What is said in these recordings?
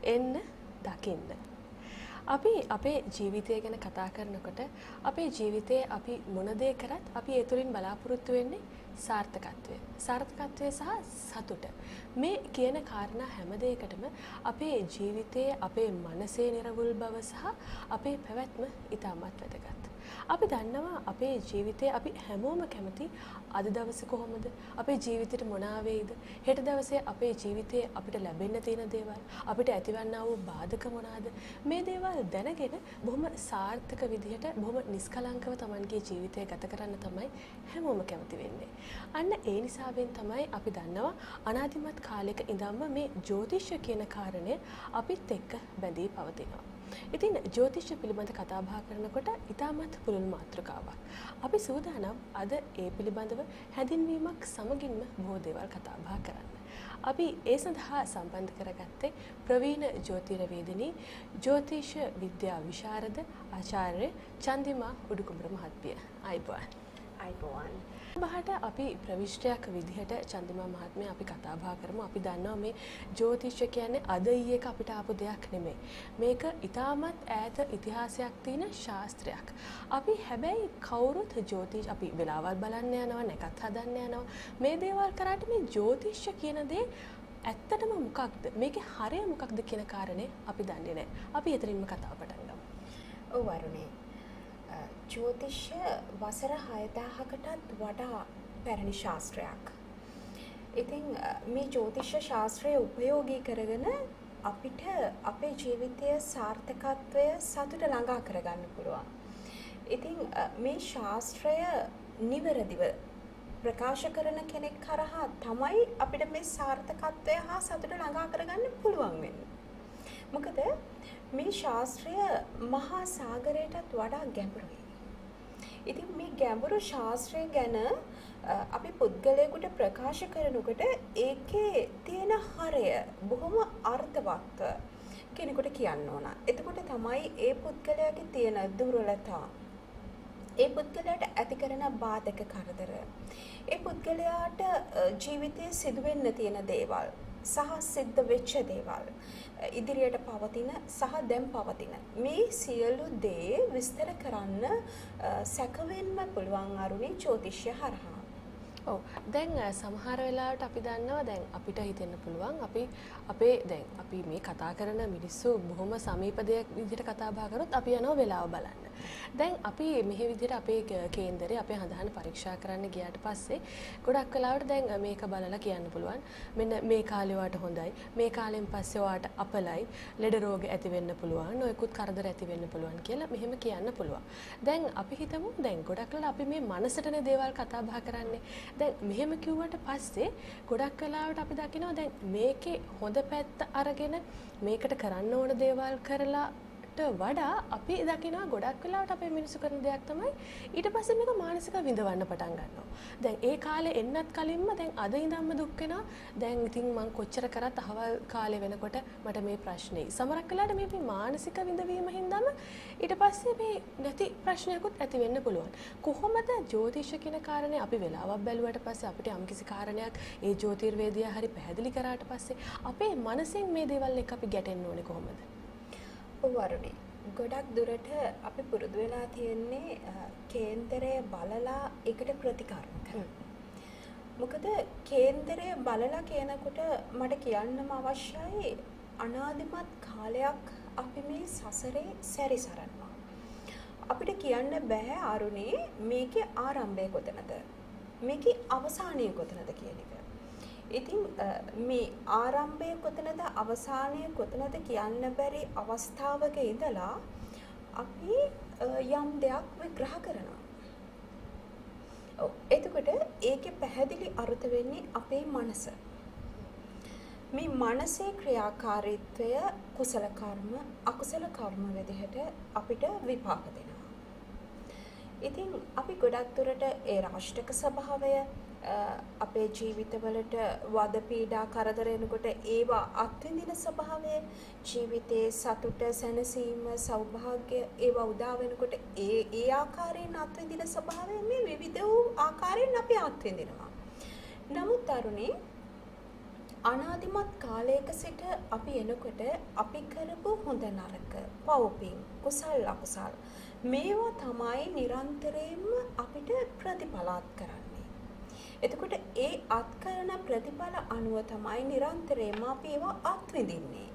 එන්න දකින්න. අපි අපේ ජීවිතය ගැන කතා කරනකොට අපේ ජීවිතයේ අපි මොන දේ කරත් අපි ඒ තුලින් බලාපොරොත්තු වෙන්නේ සාර්ථකත්වය. සාර්ථකත්වය සහ සතුට. මේ කියන කාරණා හැම දෙයකටම අපේ ජීවිතයේ අපේ මනසේ නිර්වුල් බව සහ අපේ පැවැත්ම ඉතාමත් වැදගත්. අපි දන්නවා අපේ ජීවිතයේ අපි හැමෝම කැමති අද දවසේ කොහොමද? අපේ ජීවිතේට මොන ආවේද? හෙට දවසේ අපේ ජීවිතයේ අපිට ලැබෙන්න තියෙන දේවල්, අපිට ඇතිවන්නා වූ බාධක මොනවාද? මේ දේවල් දැනගෙන බොහොම සාර්ථක විදිහට බොහොම නිස්කලංකව Tamanගේ ජීවිතය ගත කරන්න තමයි හැමෝම කැමති වෙන්නේ. අන්න ඒ නිසාවෙන් තමයි අපි දන්නවා අනාදිමත් කාලයක ඉඳන්ම මේ ජ්‍යොතිෂ කියන කාරණය අපිත් එක්ක බැඳී පවතිනවා. ඉතින් ජ්‍යොතිෂ පිළිබඳ කතා බහ කරනකොට ඉතාමත් පුළුල් මාතෘකාවක්. අපි සූදානම් අද ඒ පිළිබඳව හැඳින්වීමක් සමගින්ම බොහෝ දේවල් කතා බහ කරන්න. අපි ඒ සඳහා සම්බන්ධ කරගත්තේ ප්‍රවීණ ජ්‍යොතිර්වේදිනී ජ්‍යොතිෂ විද්‍යා විශාරද ආචාර්ය චන්දිමා උඩුකුඹුර මහත්මිය. අයිබෝන්. අයිබෝන්. බහට අපි ප්‍රවිෂ්ටයක් විදිහට චන්දිමා මහත්මිය අපි කතා බහ කරමු. අපි දන්නවා මේ ජ්‍යොතිෂ කියන්නේ අද ඊයේක අපිට ආපු දෙයක් නෙමෙයි. මේක ඉතාමත් ඈත ඉතිහාසයක් තියෙන ශාස්ත්‍රයක්. අපි හැබැයි කවුරුත් ජ්‍යොතිෂ අපි වෙලාවල් බලන්න යනවා, නැකත් හදන්න යනවා. මේ දේවල් කරාට මේ ජ්‍යොතිෂ කියන දේ ඇත්තටම මොකක්ද? මේකේ හරය මොකක්ද කියන කාරණේ අපි දන්නේ නැහැ. අපි එතනින්ම කතාව පටන් ගමු. ඔව් වරුණේ. ජ්‍යොතිෂ වසර 6000කටත් වඩා පැරණි ශාස්ත්‍රයක්. ඉතින් මේ ජ්‍යොතිෂ ශාස්ත්‍රය උපයෝගී කරගෙන අපිට අපේ ජීවිතයේ සාර්ථකත්වය සතුට ළඟා කරගන්න පුළුවන්. ඉතින් මේ ශාස්ත්‍රය නිවැරදිව ප්‍රකාශ කරන කෙනෙක් කරහා තමයි අපිට මේ සාර්ථකත්වය හා සතුට ළඟා කරගන්න පුළුවන් වෙන්නේ. මොකද මේ ශාස්ත්‍රය මහා සාගරයටත් වඩා ගැඹුරුයි. ඉතින් මේ ගැඹුරු ශාස්ත්‍රය ගැන අපි පුද්ගලයෙකුට ප්‍රකාශ කරනකොට ඒකේ තියෙන හරය බොහොම අර්ථවත් කෙනෙකුට කියන්න ඕන. එතකොට තමයි ඒ පුද්ගලයාගේ තියෙන දුර්වලතා, ඒ පුද්ගලයාට ඇති කරන බාධක කරදර, ඒ පුද්ගලයාට ජීවිතයේ සිදුවෙන්න තියෙන දේවල් සහ සිද්ධ වෙච්ච දේවල්, ඉදිරියට පවතින සහ දැන් පවතින මේ සියලු දේ විස්තර කරන්න සැකවෙන්න පුළුවන් අරුණි ජ්‍යොතිෂය හරහා. ඔව් දැන් සමහර වෙලාවට අපි දන්නවා දැන් අපිට හිතෙන්න පුළුවන් අපි මේ කතා කරන මිනිස්සු බොහොම සමීප දෙයක් විදිහට කතා බහ කරොත් අපි යනවා වෙලාව බලන්න. දැන් අපි මෙහි විදිහට අපේ කේන්දරේ අපේ හඳහන පරීක්ෂා කරන්න ගියාට පස්සේ ගොඩක් වෙලාවට දැන් මේක බලලා කියන්න පුළුවන් මෙන්න මේ කාලේ වාට හොඳයි, මේ කාලෙන් පස්සේ වාට අපලයි, ලෙඩ රෝග ඇති වෙන්න පුළුවන්, නොයෙකුත් කරදර ඇති වෙන්න පුළුවන් කියලා මෙහෙම කියන්න පුළුවන්. දැන් අපි හිතමු දැන් ගොඩක් වෙලාවට අපි මේ මනසටනේ දේවල් කතා බහ කරන්නේ. දැන් මෙහෙම කිව්වට පස්සේ ගොඩක් වෙලාවට අපි දකිනවා දැන් මේකේ හොඳ පැත්ත අරගෙන මේකට කරන්න ඕන දේවල් කරලාට වඩා අපි දකිනවා ගොඩක් වෙලාවට අපේ මිනිස්සු කරන දෙයක් තමයි ඊට පස්සේ මේක මානසික විඳවන්න පටන් ගන්නවා. දැන් ඒ කාලේ එන්නත් කලින්ම දැන් අද ඉඳන්ම දුක් වෙනවා. දැන් ඉතින් මං කොච්චර කරත් අහවල් කාලේ වෙනකොට මට මේ ප්‍රශ්නේ. සමහරක් වෙලාවට මේ මානසික විඳවීම හින්දාම ඊට පස්සේ මේ නැති ප්‍රශ්නයක්ත් ඇති වෙන්න පුළුවන්. කොහොමද ජ්‍යොතිෂ කියන කාරණේ අපි වෙලාවක් බැලුවට පස්සේ අපිට යම්කිසි කාරණයක් ඒ ජ්‍යොතිර්වේදියා හරි පැහැදිලි කරාට පස්සේ අපේ මනසෙන් මේ දේවල් එක්ක අපි ගැටෙන්න ඕනේ කොහොමද? ඔව් වරුණි. ගොඩක් දුරට අපි පුරුදු වෙලා තියෙන්නේ කේන්දරය බලලා ඒකට ප්‍රතිකර්ම කරන්න. මොකද කේන්දරය බලලා කියනකොට මට කියන්නම අවශ්‍යයි අනාදිමත් කාලයක් අපි මේ සසරේ සැරිසරනවා. අපිට කියන්න බෑ අරුණේ මේකේ ආරම්භය කොතනද? මේකේ අවසානය කොතනද කියන එක. ඉතින් මේ ආරම්භය කොතනද අවසානය කොතනද කියන්න බැරි අවස්ථාවක ඉඳලා අපි යම් දෙයක් විග්‍රහ කරනවා. ඔව් එතකොට ඒකේ පැහැදිලි අර්ථ වෙන්නේ අපේ මනස. මේ මනසේ ක්‍රියාකාරීත්වය කුසල කර්ම අකුසල කර්ම විදිහට අපිට විපාක දෙනවා. ඉතින් අපි ගොඩක් දුරට ඒ රාෂ්ටක ස්වභාවය අපේ ජීවිතවලට වද පීඩා කරදර එනකොට ඒවා අත්විඳින ස්වභාවය, ජීවිතයේ සතුට සැනසීම සෞභාග්‍ය ඒවා උදා වෙනකොට ඒ ආකාරයෙන් අත්විඳින ස්වභාවය මේ විවිධ වූ ආකාරයෙන් අපි අත්විඳිනවා. නමුත් අරුණේ අනාදිමත් කාලයක සිට අපි එනකොට අපි කරපු හොඳ නරක, පව්පින්, කුසල් අකුසල් මේවා තමයි නිරන්තරයෙන්ම අපිට ප්‍රතිඵලාත් කරන්නේ. එතකොට ඒ අත්කරන ප්‍රතිඵල අනුව තමයි නිරන්තරයෙන්ම අපි ඒවා අත්විඳින්නේ.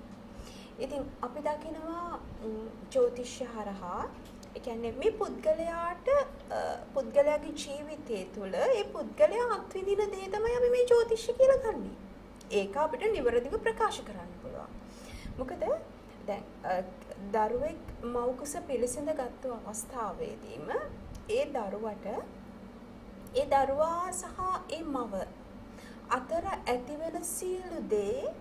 ඉතින් අපි දකිනවා ජ්‍යොතිෂය හරහා ඒ කියන්නේ මේ පුද්ගලයාට පුද්ගලයාගේ ජීවිතය තුළ ඒ පුද්ගලයා අත්විඳින දේ තමයි අපි මේ ජ්‍යොතිෂය කියලා ගන්නෙ. ඒක අපිට නිවැරදිව ප්‍රකාශ කරන්න පුළුවන්. මොකද දැන් දරුවෙක් මව්කුස පිළිසිඳ ගත්ත අවස්ථාවේදීම ඒ දරුවා සහ ඒ මව අතර ඇතිවෙන සියලු දේ